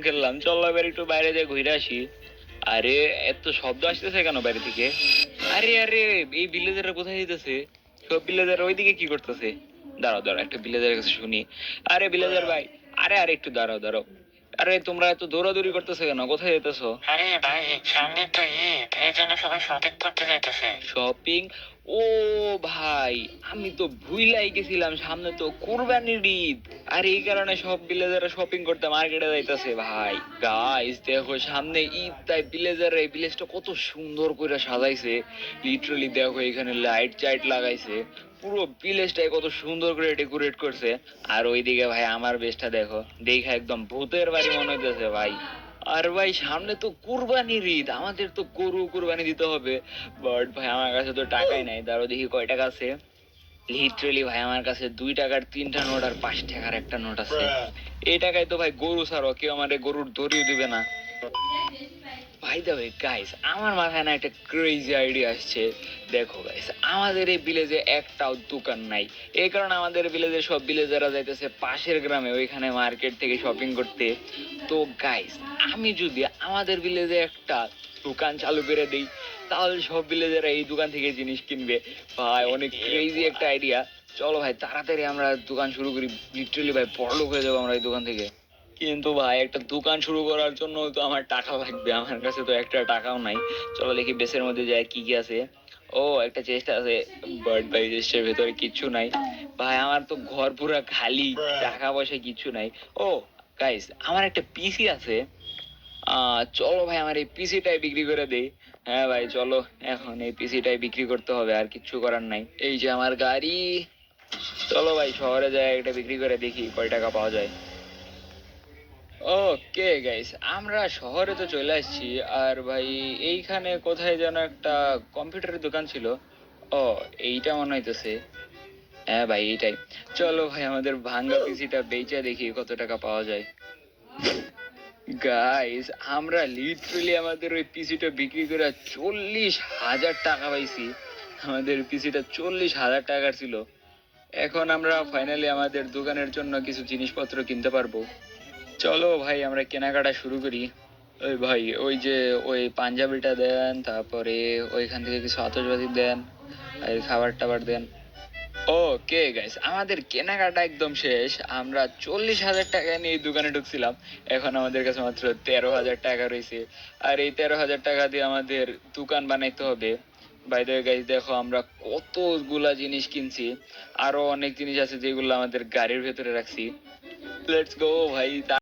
খেললাম, চলো এবার একটু বাইরে দিয়ে ঘুরে আসি। আরে এত শব্দ আসতেছে কেন বাইরে থেকে? আরে আরে, এই ভিলেজাররা কোথায় যেতেছে? সব ভিলেজার ওইদিকে কি করতেছে? দাঁড়াও দাঁড়াও, একটা ভিলেজারের কাছে শুনি। আরে ভিলেজার ভাই, আরে আরে একটু দাঁড়াও দাঁড়াও। আরে তোমরা এত দৌড়াদৌড়ি করতেছো কেন? কোথায় যেতেছো? আরে ভাই, সামনে তো ঈদ, এই জন্য সবাই শপিং করতে যাইতেছে। শপিং? ও ভাই, আমি তো ভুইলাই গেছিলাম, সামনে তো কুরবানির ঈদ। আর এই কারণে সব ভিলেজাররা শপিং করতে মার্কেটে যাইতাছে ভাই। গাইস দেখো, সামনে ঈদ, তাই ভিলেজাররা এই ভিলেজটা কত সুন্দর করে সাজাইছে। লিটারালি দেখো, এখানে লাইট টাইট লাগাইছে, পুরো ভিলেজটাই কত সুন্দর করে ডেকোরেট করছে। আর ওইদিকে ভাই আমার বেশটা দেখো, দেখা একদম ভূতের বাড়ি মনে হইতেছে ভাই। আর ভাই সামনে তো কুরবানির ঈদ, আমাদের তো গরু কুরবানি দিতে হবে। বাট ভাই আমার কাছে তো টাকাই নাই, দাঁড়াও দেখি কয় টাকা আছে। লিটারেলি ভাই আমার কাছে 2 টাকার 3টা নোট আর 5 টাকার একটা নোট আছে। এই টাকায় তো ভাই গরু ছাড়ো কেউ আমাদের গরুর দড়িও দিবে না। ভাই দ্য ওয়ে গাইস, আমার মাথায় না একটা ক্রেজি আইডিয়া আসছে। দেখো গাইস, আমাদের এই ভিলেজে একটাও দোকান নাই। এই কারণে আমাদের ভিলেজের সব ভিলেজাররা যাইতেছে পাশের গ্রামে, ওইখানে মার্কেট থেকে শপিং করতে। তো গাইস, আমি যদি আমাদের ভিলেজে একটা দোকান চালু করে দিই, তাহলে সব ভিলেজাররা এই দোকান থেকে জিনিস কিনবে। ভাই অনেক ক্রেজি একটা আইডিয়া। চলো ভাই তাড়াতাড়ি আমরা দোকান শুরু করি। লিটারালি ভাই বড়লোক হয়ে যাবো আমরা এই দোকান থেকে। কিন্তু ভাই একটা দোকান শুরু করার জন্য তো আমার টাকা লাগবে, আমার কাছে তো একটা টাকাও নাই। চলো দেখি বেসের মধ্যে যায় কি কি আছে। ও একটা চেস্ট আছে, বাট ভাই চেস্টের ভেতরে কিচ্ছু নাই। ভাই আমার তো ঘর পুরা খালি, টাকা পয়সা কিচ্ছু নাই। ও গাইস, আমার একটা পিসি আছে। চলো ভাই আমার এই পিসিটাই বিক্রি করে দেই। হ্যাঁ ভাই চলো, এখন এই পিসিটাই বিক্রি করতে হবে, আর কিচ্ছু করার নাই। এই যে আমার গাড়ি, চলো ভাই শহরে যাই এটা বিক্রি করে দেখি কয় টাকা পাওয়া যায়। ওকে গাইস, আমরা শহরে তো চলে আসছি। আর ভাই এইখানে কোথায় যেন একটা কম্পিউটারের দোকান ছিল। ও, এইটা মনে হইতেছে। হ্যাঁ ভাই এইটাই। চলো ভাই আমাদের ভাঙ্গা পিসিটা বেচা দেখি কত টাকা পাওয়া যায়। গাইস, আমরা লিটারালি আমাদের ওই পিসিটা বিক্রি করে 40,000 টাকা পাইছি। আমাদের পিসিটা 40,000 টাকার ছিল। এখন আমরা ফাইনালি আমাদের দোকানের জন্য কিছু জিনিসপত্র কিনতে পারবো। চলো ভাই আমরা কেনাকাটা শুরু করি। ওই ভাই ওই যে ওই পাঞ্জাবিটা দেন, তারপরে ওইখান থেকে কিছু আতশবাজি দেন, আর খাবার টাবার দেন। ওকে গাইস, আমাদের কেনাকাটা একদম শেষ। আমরা 40,000 টাকা নিয়ে এই দোকানে ঢুকছিলাম, এখন আমাদের কাছে মাত্র 13,000 টাকা রয়েছে। আর এই 13,000 টাকা দিয়ে আমাদের দোকান বানাইতে হবে। বাই দ্য ওয়ে গাইস, দেখো আমরা কতগুলা জিনিস কিনছি। আরো অনেক জিনিস আছে যেগুলো আমাদের গাড়ির ভেতরে রাখছি। লেটস গো ভাই।